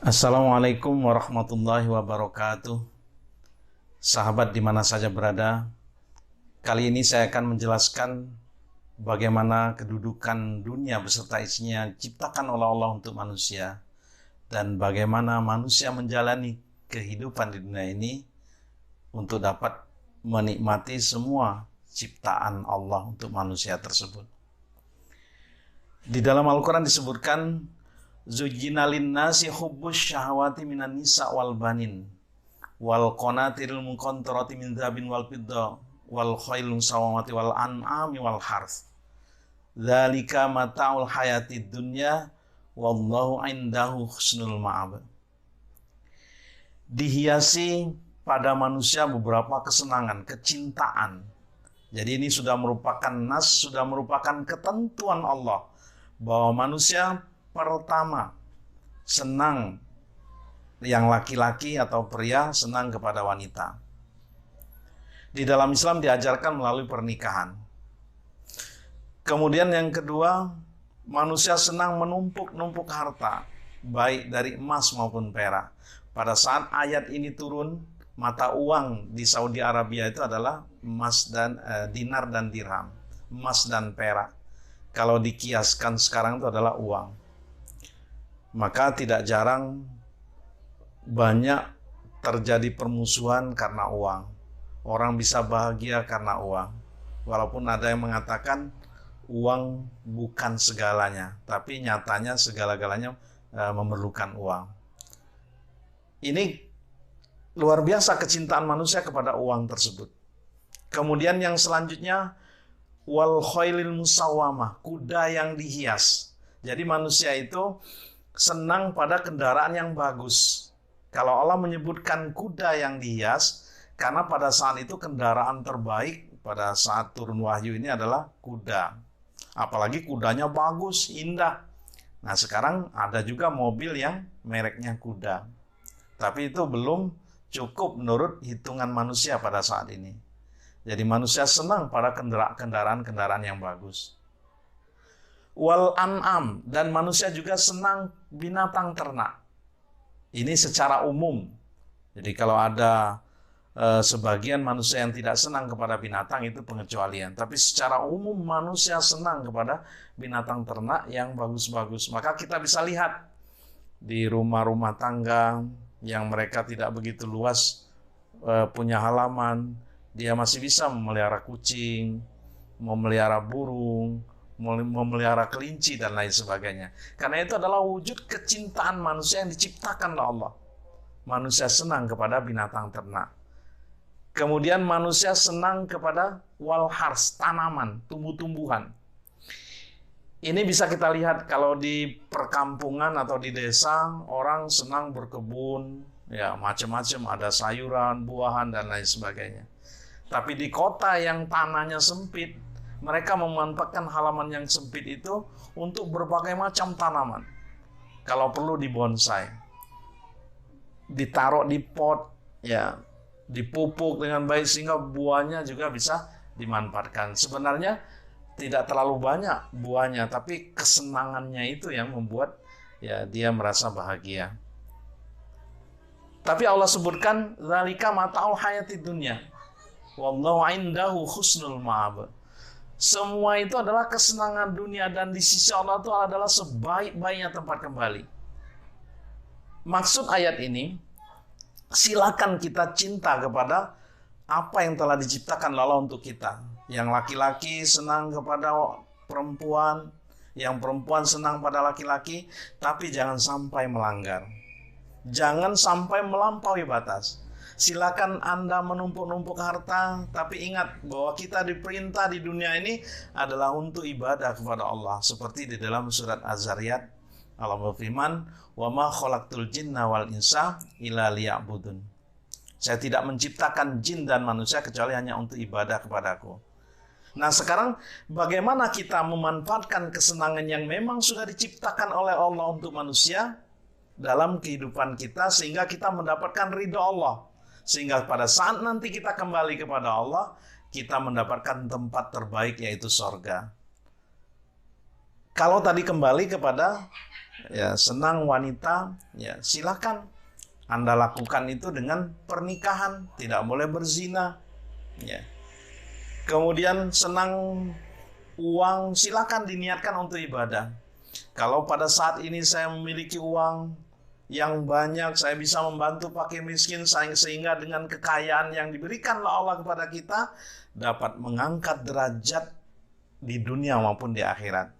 Assalamualaikum warahmatullahi wabarakatuh. Sahabat di mana saja berada, kali ini saya akan menjelaskan bagaimana kedudukan dunia beserta isinya diciptakan oleh Allah untuk manusia dan bagaimana manusia menjalani kehidupan di dunia ini untuk dapat menikmati semua ciptaan Allah untuk manusia tersebut. Di dalam Al-Quran disebutkan Zuyyina linnasi hubbus syahawati minan nisa wal banin wal qanatiril muqantarati min dhabin wal fidda wal khailun sawamati wal an'ami wal harth. Dzalika mata'ul hayatid dunya wallahu indahu husnul ma'ab. Dihiasi pada manusia beberapa kesenangan, kecintaan. Jadi ini sudah merupakan nas, sudah merupakan ketentuan Allah bahwa manusia pertama senang, yang laki-laki atau pria senang kepada wanita. Di dalam Islam diajarkan melalui pernikahan. Kemudian yang kedua, manusia senang menumpuk-numpuk harta, baik dari emas maupun perak. Pada saat ayat ini turun, mata uang di Saudi Arabia itu adalah emas dan dinar dan dirham, emas dan perak. Kalau dikiaskan sekarang itu adalah uang. Maka tidak jarang banyak terjadi permusuhan karena uang. Orang bisa bahagia karena uang. Walaupun ada yang mengatakan uang bukan segalanya, tapi nyatanya segala-galanya memerlukan uang. Ini luar biasa kecintaan manusia kepada uang tersebut. Kemudian yang selanjutnya wal khailil musawwamah, kuda yang dihias. Jadi manusia itu senang pada kendaraan yang bagus. Kalau Allah menyebutkan kuda yang dihias, karena pada saat itu kendaraan terbaik pada saat turun wahyu ini adalah kuda. Apalagi kudanya bagus, indah. Nah sekarang ada juga mobil yang mereknya kuda. Tapi itu belum cukup menurut hitungan manusia pada saat ini. Jadi manusia senang pada kendaraan-kendaraan yang bagus. Wal an'am, dan manusia juga senang binatang ternak. Ini secara umum. Jadi kalau ada sebagian manusia yang tidak senang kepada binatang, itu pengecualian. Tapi secara umum manusia senang kepada binatang ternak yang bagus-bagus. Maka kita bisa lihat di rumah-rumah tangga yang mereka tidak begitu luas punya halaman, dia masih bisa memelihara kucing, memelihara burung, memelihara kelinci dan lain sebagainya. Karena itu adalah wujud kecintaan manusia yang diciptakan oleh Allah. Manusia senang kepada binatang ternak. Kemudian manusia senang kepada walhars, tanaman, tumbuh-tumbuhan. Ini bisa kita lihat kalau di perkampungan atau di desa, orang senang berkebun, ya macam-macam, ada sayuran, buahan dan lain sebagainya. Tapi di kota yang tanahnya sempit, mereka memanfaatkan halaman yang sempit itu untuk berbagai macam tanaman. Kalau perlu dibonsai, ditaruh di pot, ya, dipupuk dengan baik sehingga buahnya juga bisa dimanfaatkan. Sebenarnya tidak terlalu banyak buahnya, tapi kesenangannya itu yang membuat ya dia merasa bahagia. Tapi Allah sebutkan zalika mata'ul hayatid dunya wallahu indahu husnul ma'ab. Semua itu adalah kesenangan dunia dan di sisi Allah itu adalah sebaik-baiknya tempat kembali. Maksud ayat ini, silakan kita cinta kepada apa yang telah diciptakan Allah untuk kita. Yang laki-laki senang kepada perempuan, yang perempuan senang pada laki-laki, tapi jangan sampai melanggar. Jangan sampai melampaui batas. Silakan Anda menumpuk-numpuk harta, tapi ingat bahwa kita diperintah di dunia ini adalah untuk ibadah kepada Allah. Seperti di dalam surat Az-Zariyat, Allah berfirman, "Wa ma khalaqtul jinna wal insa illa liya'budun." Saya tidak menciptakan jin dan manusia kecuali hanya untuk ibadah kepadaku. Nah sekarang bagaimana kita memanfaatkan kesenangan yang memang sudah diciptakan oleh Allah untuk manusia dalam kehidupan kita sehingga kita mendapatkan ridha Allah. Sehingga pada saat nanti kita kembali kepada Allah, kita mendapatkan tempat terbaik yaitu sorga. Kalau tadi kembali kepada ya senang wanita, ya silakan Anda lakukan itu dengan pernikahan, tidak boleh berzina. Ya. Kemudian senang uang, silakan diniatkan untuk ibadah. Kalau pada saat ini saya memiliki uang yang banyak, saya bisa membantu fakir miskin, sehingga dengan kekayaan yang diberikan oleh Allah kepada kita dapat mengangkat derajat di dunia maupun di akhirat.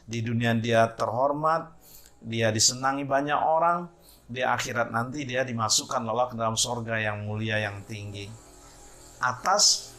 Di dunia dia terhormat, dia disenangi banyak orang, di akhirat nanti dia dimasukkan Allah ke dalam surga yang mulia yang tinggi. Atas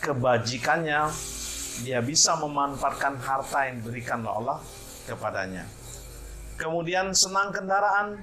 kebajikannya, dia bisa memanfaatkan harta yang diberikan oleh Allah kepadanya. Kemudian senang kendaraan,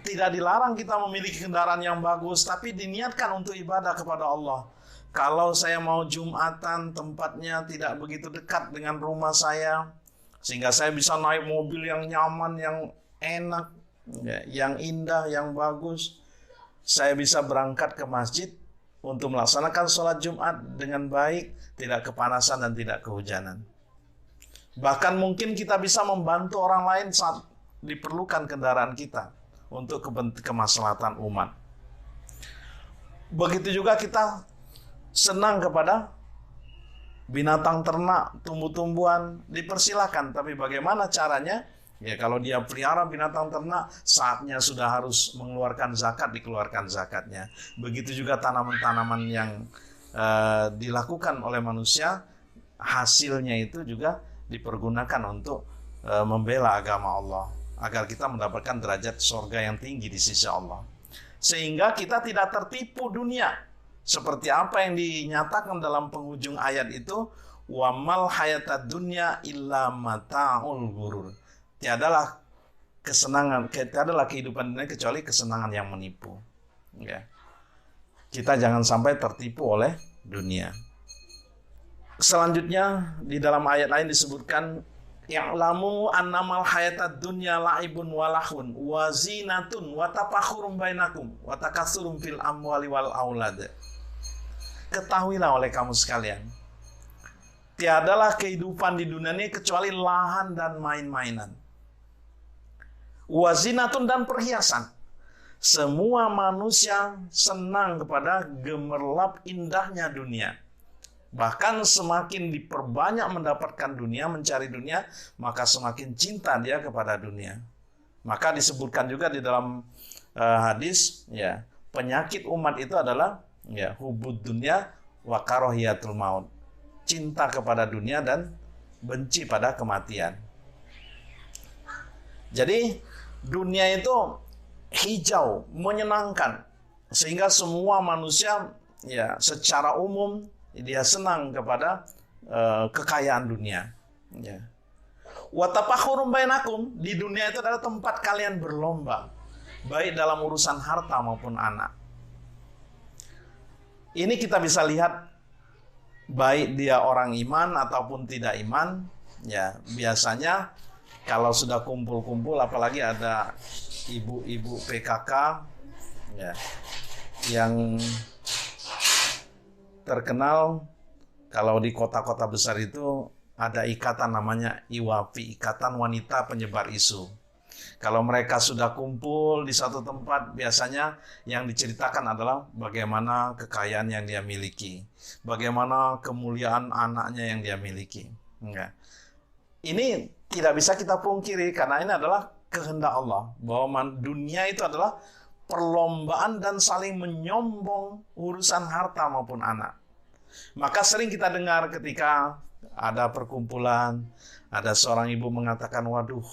tidak dilarang kita memiliki kendaraan yang bagus, tapi diniatkan untuk ibadah kepada Allah. Kalau saya mau Jumatan, tempatnya tidak begitu dekat dengan rumah saya, sehingga saya bisa naik mobil yang nyaman, yang enak, yang indah, yang bagus. Saya bisa berangkat ke masjid untuk melaksanakan sholat Jumat dengan baik, tidak kepanasan dan tidak kehujanan. Bahkan mungkin kita bisa membantu orang lain saat diperlukan kendaraan kita untuk kemaslahatan umat. Begitu juga kita senang kepada binatang ternak, tumbuh-tumbuhan, dipersilakan. Tapi bagaimana caranya? Ya kalau dia pelihara binatang ternak, saatnya sudah harus mengeluarkan zakat, dikeluarkan zakatnya. Begitu juga tanaman-tanaman yang dilakukan oleh manusia, hasilnya itu juga dipergunakan untuk membela agama Allah, agar kita mendapatkan derajat surga yang tinggi di sisi Allah. Sehingga kita tidak tertipu dunia. Seperti apa yang dinyatakan dalam penghujung ayat itu, wamal hayatad dunya illa mata'ul ghurur. Tiadalah kehidupan dunia kecuali kesenangan yang menipu. Ya. Kita jangan sampai tertipu oleh dunia. Selanjutnya di dalam ayat lain disebutkan, ya'lamu annamal hayatad dunya la'ibun walahun wa zinatun wa tafakhurum bainakum wa takatsurum fil amwali wal aulad. Ketahuilah oleh kamu sekalian, tiadalah kehidupan di dunia ini kecuali lahan dan main-mainan. Wa zinatun dan perhiasan. Semua manusia senang kepada gemerlap indahnya dunia. Bahkan semakin diperbanyak mendapatkan dunia, mencari dunia, maka semakin cinta dia kepada dunia. Maka disebutkan juga di dalam hadis, ya, penyakit umat itu adalah ya hubud dunya wa karahiyatul maut. Cinta kepada dunia dan benci pada kematian. Jadi dunia itu hijau, menyenangkan, sehingga semua manusia ya secara umum dia senang kepada kekayaan dunia. Ya. Wa tafakhurum bainakum, di dunia itu adalah tempat kalian berlomba, baik dalam urusan harta maupun anak. Ini kita bisa lihat baik dia orang iman ataupun tidak iman. Ya, biasanya kalau sudah kumpul-kumpul, apalagi ada ibu-ibu PKK ya, yang terkenal kalau di kota-kota besar itu ada ikatan namanya IWAPI, Ikatan Wanita Penyebar Isu. Kalau mereka sudah kumpul di satu tempat, biasanya yang diceritakan adalah bagaimana kekayaan yang dia miliki, bagaimana kemuliaan anaknya yang dia miliki. Enggak. Ini tidak bisa kita pungkiri karena ini adalah kehendak Allah, bahwa dunia itu adalah perlombaan dan saling menyombong urusan harta maupun anak. Maka sering kita dengar ketika ada perkumpulan, ada seorang ibu mengatakan, waduh,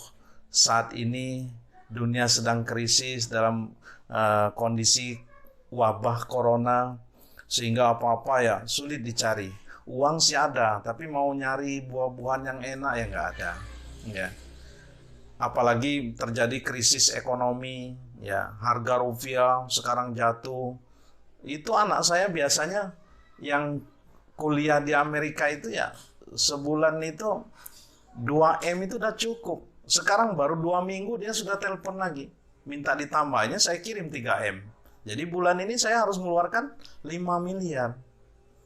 saat ini dunia sedang krisis dalam kondisi wabah corona, sehingga apa-apa ya sulit dicari. Uang sih ada, tapi mau nyari buah-buahan yang enak ya nggak ada. Ya. Apalagi terjadi krisis ekonomi, ya harga rupiah sekarang jatuh. Itu anak saya biasanya yang kuliah di Amerika itu ya sebulan itu 2M itu udah cukup. Sekarang baru 2 minggu dia sudah telepon lagi, minta ditambahnya, saya kirim 3M. Jadi bulan ini saya harus mengeluarkan 5 miliar.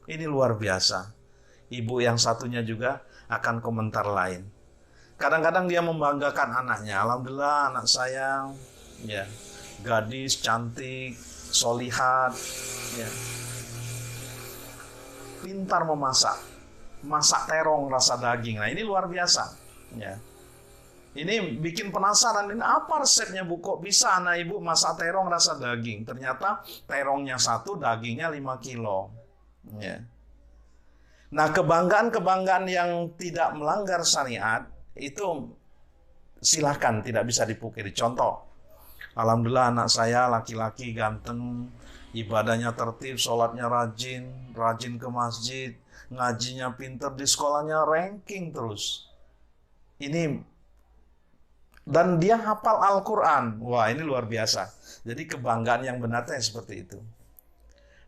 Ini luar biasa. Ibu yang satunya juga akan komentar lain. Kadang-kadang dia membanggakan anaknya. Alhamdulillah anak saya ya gadis cantik, solihat, ya, pintar memasak, masak terong rasa daging. Nah ini luar biasa. Ya. Ini bikin penasaran, ini apa resepnya Bu? Kok bisa anak ibu masak terong rasa daging? Ternyata terongnya 1, dagingnya 5 kilo. Ya. Nah kebanggaan-kebanggaan yang tidak melanggar syariat itu silahkan, tidak bisa dipungkiri. Contoh, alhamdulillah anak saya laki-laki ganteng, ibadahnya tertib, sholatnya rajin, rajin ke masjid, ngajinya pinter, di sekolahnya ranking terus. Ini dan dia hafal Al-Quran. Wah ini luar biasa. Jadi kebanggaan yang benar seperti itu.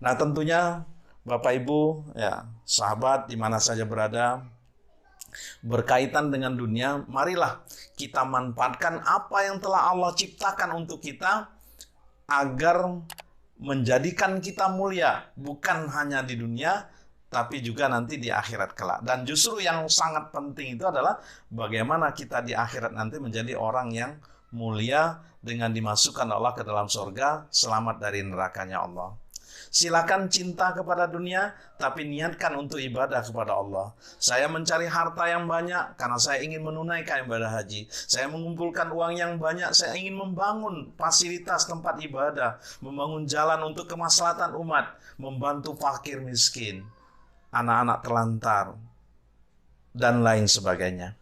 Nah tentunya Bapak Ibu, ya sahabat di mana saja berada, berkaitan dengan dunia, marilah kita manfaatkan apa yang telah Allah ciptakan untuk kita agar menjadikan kita mulia, bukan hanya di dunia, tapi juga nanti di akhirat kelak. Dan justru yang sangat penting itu adalah bagaimana kita di akhirat nanti menjadi orang yang mulia dengan dimasukkan Allah ke dalam surga, selamat dari nerakanya Allah. Silakan cinta kepada dunia, tapi niatkan untuk ibadah kepada Allah. Saya mencari harta yang banyak karena saya ingin menunaikan ibadah haji. Saya mengumpulkan uang yang banyak, saya ingin membangun fasilitas tempat ibadah, membangun jalan untuk kemaslahatan umat, membantu fakir miskin, anak-anak terlantar, dan lain sebagainya.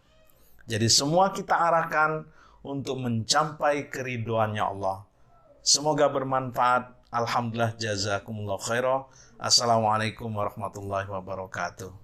Jadi semua kita arahkan untuk mencapai keridhoannya Allah. Semoga bermanfaat. Alhamdulillah, jazakumullah khairan. Assalamualaikum warahmatullahi wabarakatuh.